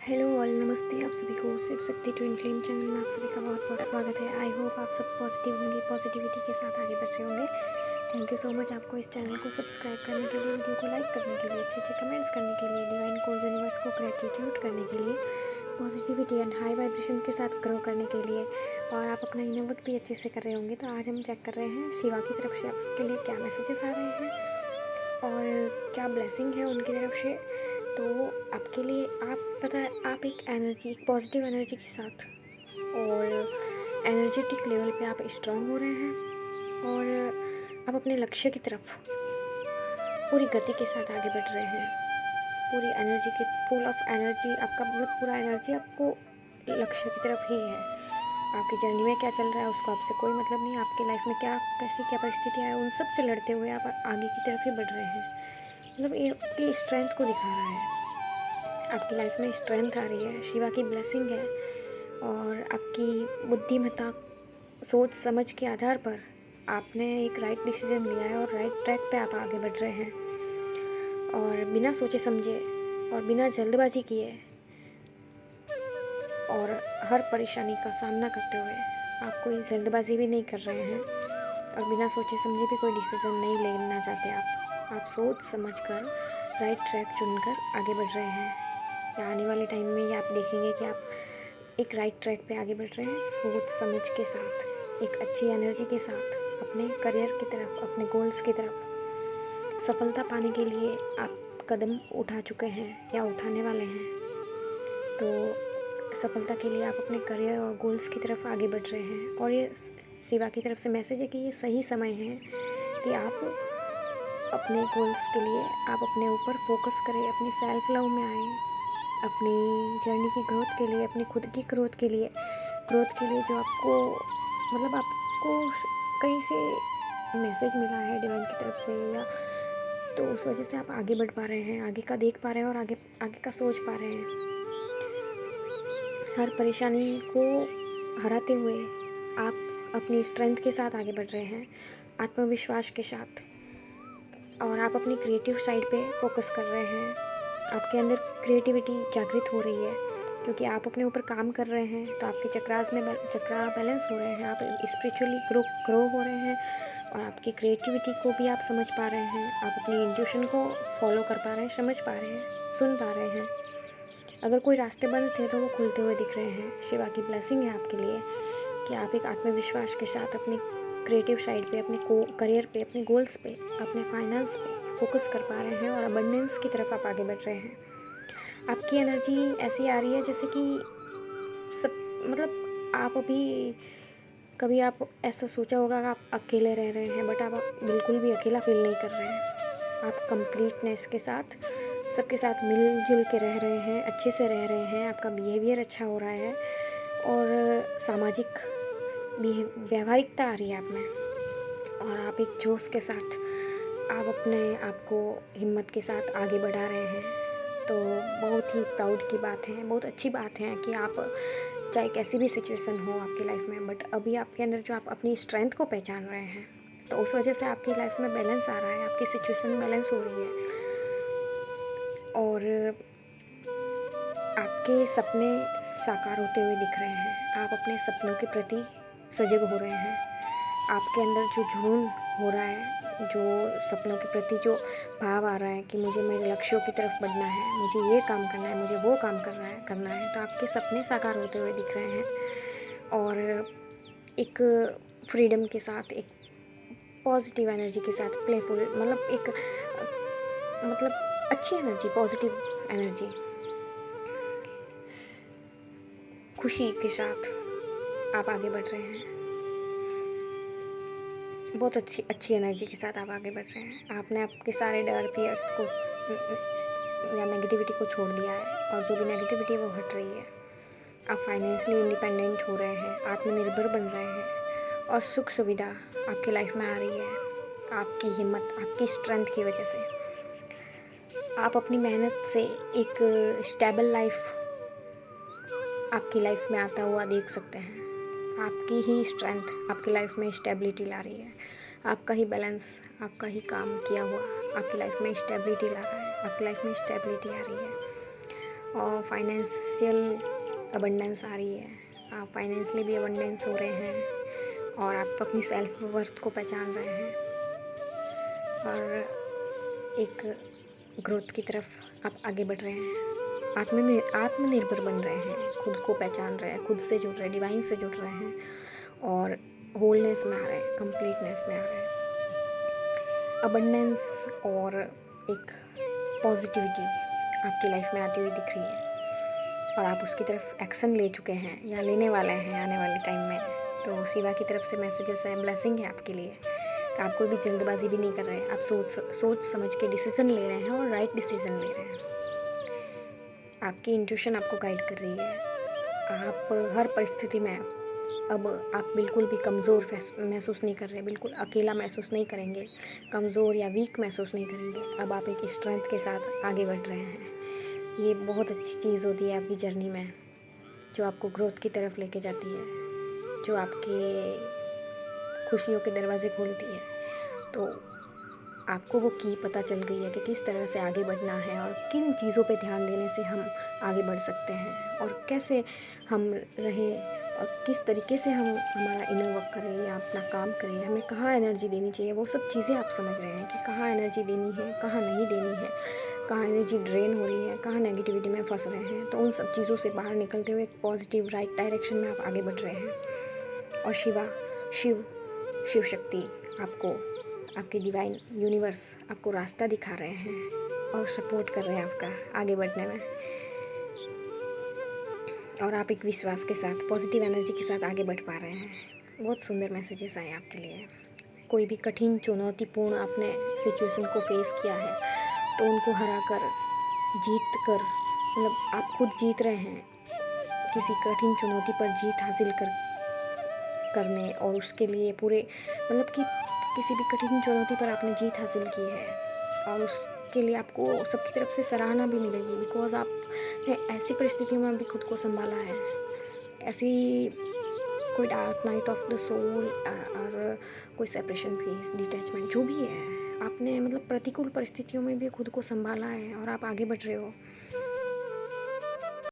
Hello all, नमस्ते आप सभी को Shiv Shakti twin flame channel में आप सभी का बहुत बहुत स्वागत है। आई होप आप सब पॉजिटिव होंगे, पॉजिटिविटी के साथ आगे बढ़ रहे होंगे। थैंक यू सो मच आपको इस चैनल को सब्सक्राइब करने के लिए, वीडियो को लाइक करने के लिए, अच्छे अच्छे कमेंट्स करने के लिए, डिवाइन को यूनिवर्स को ग्रेटिट्यूड करने के लिए, पॉजिटिविटी एंड हाई वाइब्रेशन के साथ ग्रो करने के लिए। और आप अपना इनर वर्क भी अच्छे से कर रहे होंगे। तो आज हम चेक कर रहे हैं शिवा की तरफ से आपके लिए क्या मैसेजेस आ रहे हैं और क्या ब्लेसिंग है उनकी तरफ से। तो आपके लिए आप पता है, आप एक पॉजिटिव एनर्जी के साथ और एनर्जेटिक लेवल पे आप स्ट्रांग हो रहे हैं और आप अपने लक्ष्य की तरफ पूरी गति के साथ आगे बढ़ रहे हैं। पूरी एनर्जी के फुल ऑफ एनर्जी, आपका मतलब पूरा एनर्जी आपको लक्ष्य की तरफ ही है। आपकी जर्नी में क्या चल रहा है उसको आपसे कोई मतलब नहीं। आपके लाइफ में क्या परिस्थितियाँ हैं, उन सब से लड़ते हुए आप आगे की तरफ ही बढ़ रहे हैं। मतलब ये आपकी स्ट्रेंथ को दिखा रहा है। आपकी लाइफ में स्ट्रेंथ आ रही है, शिवा की ब्लेसिंग है। और आपकी बुद्धिमत्ता, सोच समझ के आधार पर आपने एक राइट डिसीजन लिया है और राइट ट्रैक पे आप आगे बढ़ रहे हैं। और बिना सोचे समझे और बिना जल्दबाजी किए और हर परेशानी का सामना करते हुए आप कोई जल्दबाजी भी नहीं कर रहे हैं और बिना सोचे समझे भी कोई डिसीजन नहीं लेना चाहते। आप सोच समझ कर राइट ट्रैक चुनकर आगे बढ़ रहे हैं। या आने वाले टाइम में ये आप देखेंगे कि आप एक राइट ट्रैक पे आगे बढ़ रहे हैं, सोच समझ के साथ, एक अच्छी एनर्जी के साथ, अपने करियर की तरफ, अपने गोल्स की तरफ सफलता पाने के लिए आप कदम उठा चुके हैं या उठाने वाले हैं। तो सफलता के लिए आप अपने करियर और गोल्स की तरफ आगे बढ़ रहे हैं। और ये शिवा की तरफ से मैसेज है कि ये सही समय है कि आप अपने गोल्स के लिए आप अपने ऊपर फोकस करें, अपनी सेल्फ लव में आएँ, अपनी जर्नी की ग्रोथ के लिए, अपनी खुद की ग्रोथ के लिए जो आपको मतलब आपको कहीं से मैसेज मिला है डिवाइन की तरफ से, या तो उस वजह से आप आगे बढ़ पा रहे हैं, आगे का देख पा रहे हैं और आगे आगे का सोच पा रहे हैं। हर परेशानी को हराते हुए आप अपनी स्ट्रेंथ के साथ आगे बढ़ रहे हैं, आत्मविश्वास के साथ। और आप अपनी क्रिएटिव साइड पे फोकस कर रहे हैं। आपके अंदर क्रिएटिविटी जागृत हो रही है क्योंकि आप अपने ऊपर काम कर रहे हैं। तो आपके चक्रा बैलेंस हो रहे हैं, आप स्पिरिचुअली ग्रो हो रहे हैं और आपकी क्रिएटिविटी को भी आप समझ पा रहे हैं। आप अपनी इंट्यूशन को फॉलो कर पा रहे हैं, समझ पा रहे हैं, सुन पा रहे हैं। अगर कोई रास्ते बंद थे तो वो खुलते हुए दिख रहे हैं। शिवा की ब्लेसिंग है आपके लिए कि आप एक आत्मविश्वास के साथ अपनी क्रिएटिव साइड पे, अपने करियर पे, अपने गोल्स पे, अपने फाइनेंस पे फोकस कर पा रहे हैं और अबंडेंस की तरफ आप आगे बढ़ रहे हैं। आपकी एनर्जी ऐसी आ रही है जैसे कि सब मतलब आप अभी कभी आप ऐसा सोचा होगा कि आप अकेले रह रहे हैं, बट आप बिल्कुल भी अकेला फील नहीं कर रहे हैं। आप कंप्लीटनेस के साथ सबके साथ मिलजुल के रह रहे हैं, अच्छे से रह रहे हैं, आपका बिहेवियर अच्छा हो रहा है और सामाजिक व्यावहारिकता आ रही है आप में। और आप एक जोश के साथ आप अपने आप को हिम्मत के साथ आगे बढ़ा रहे हैं। तो बहुत ही प्राउड की बात है, बहुत अच्छी बात है कि आप चाहे कैसी भी सिचुएशन हो आपकी लाइफ में, बट अभी आपके अंदर जो आप अपनी स्ट्रेंथ को पहचान रहे हैं, तो उस वजह से आपकी लाइफ में बैलेंस आ रहा है, आपकी सिचुएशन बैलेंस हो रही है और आपके सपने साकार होते हुए दिख रहे हैं। आप अपने सपनों के प्रति सजग हो रहे हैं। आपके अंदर जो जुनून हो रहा है, जो सपनों के प्रति जो भाव आ रहा है कि मुझे मेरे लक्ष्यों की तरफ बढ़ना है, मुझे ये काम करना है, मुझे वो काम करना है, तो आपके सपने साकार होते हुए दिख रहे हैं। और एक फ्रीडम के साथ, एक पॉजिटिव एनर्जी के साथ, प्लेफुल मतलब एक मतलब अच्छी एनर्जी, पॉजिटिव एनर्जी, खुशी के साथ आप आगे बढ़ रहे हैं। बहुत अच्छी एनर्जी के साथ आप आगे बढ़ रहे हैं। आपने आपके सारे डर, फियर्स को या नेगेटिविटी को छोड़ दिया है और जो भी नेगेटिविटी है वो हट रही है। आप फाइनेंशियली इंडिपेंडेंट हो रहे हैं, आत्मनिर्भर बन रहे हैं और सुख सुविधा आपकी लाइफ में आ रही है। आपकी हिम्मत, आपकी स्ट्रेंथ की वजह से आप अपनी मेहनत से एक स्टेबल लाइफ आपकी लाइफ में आता हुआ देख सकते हैं। आपकी ही स्ट्रेंथ आपकी लाइफ में स्टेबिलिटी ला रही है। आपका ही बैलेंस, आपका ही काम किया हुआ आपकी लाइफ में स्टेबिलिटी ला रहा है, आपकी लाइफ में स्टेबिलिटी आ रही है। और फाइनेंशियल अबंडेंस आ रही है। आप फाइनेंशियली भी अबंडेंस हो रहे हैं और आप अपनी सेल्फ वर्थ को पहचान रहे हैं और एक ग्रोथ की तरफ आप आगे बढ़ रहे हैं। आत्मनिर्भर बन रहे हैं, खुद को पहचान रहे हैं, खुद से जुड़ रहे हैं, डिवाइन से जुड़ रहे हैं और होलनेस में आ रहे हैं, कंप्लीटनेस में आ रहे हैं। अबंडेंस और एक पॉजिटिविटी आपकी लाइफ में आती हुई दिख रही है और आप उसकी तरफ एक्शन ले चुके हैं या लेने वाले हैं आने वाले टाइम में। तो शिवा की तरफ से मैसेजेस है, ब्लेसिंग है आपके लिए कि आप कोई भी जल्दबाजी भी नहीं कर रहे हैं। आप सोच समझ के डिसीज़न ले रहे हैं और राइट डिसीज़न ले रहे हैं। आपकी इंट्यूशन आपको गाइड कर रही है। आप हर परिस्थिति में अब आप बिल्कुल भी कमज़ोर महसूस नहीं कर रहे, बिल्कुल अकेला महसूस नहीं करेंगे, कमज़ोर या वीक महसूस नहीं करेंगे। अब आप एक स्ट्रेंथ के साथ आगे बढ़ रहे हैं। ये बहुत अच्छी चीज़ होती है आपकी जर्नी में, जो आपको ग्रोथ की तरफ लेके जाती है, जो आपके खुशियों के दरवाज़े खोलती है। तो आपको वो की पता चल गई है कि किस तरह से आगे बढ़ना है और किन चीज़ों पे ध्यान देने से हम आगे बढ़ सकते हैं और कैसे हम रहें और किस तरीके से हम हमारा इनर वर्क करें या अपना काम करें, हमें कहाँ एनर्जी देनी चाहिए। वो सब चीज़ें आप समझ रहे हैं कि कहाँ एनर्जी देनी है, कहाँ नहीं देनी है, कहाँ एनर्जी ड्रेन हो रही है, कहाँ नेगेटिविटी में फंस रहे हैं। तो उन सब चीज़ों से बाहर निकलते हुए एक पॉजिटिव राइट डायरेक्शन में आप आगे बढ़ रहे हैं। और शिव शक्ति आपको, आपकी डिवाइन यूनिवर्स आपको रास्ता दिखा रहे हैं और सपोर्ट कर रहे हैं आपका आगे बढ़ने में। और आप एक विश्वास के साथ, पॉजिटिव एनर्जी के साथ आगे बढ़ पा रहे हैं। बहुत सुंदर मैसेजेस आए आपके लिए। कोई भी कठिन चुनौतीपूर्ण आपने सिचुएशन को फेस किया है तो उनको हरा कर, जीत कर, मतलब आप खुद जीत रहे हैं किसी कठिन चुनौती पर जीत हासिल करने और उसके लिए पूरे, मतलब कि किसी भी कठिन चुनौती पर आपने जीत हासिल की है और उसके लिए आपको सबकी तरफ से सराहना भी मिलेगी, बिकॉज आपने ऐसी परिस्थितियों में भी खुद को संभाला है। ऐसी कोई dark night of the soul और कोई सेपरेशन फेस, डिटैचमेंट, जो भी है, आपने मतलब प्रतिकूल परिस्थितियों में भी खुद को संभाला है और आप आगे बढ़ रहे हो।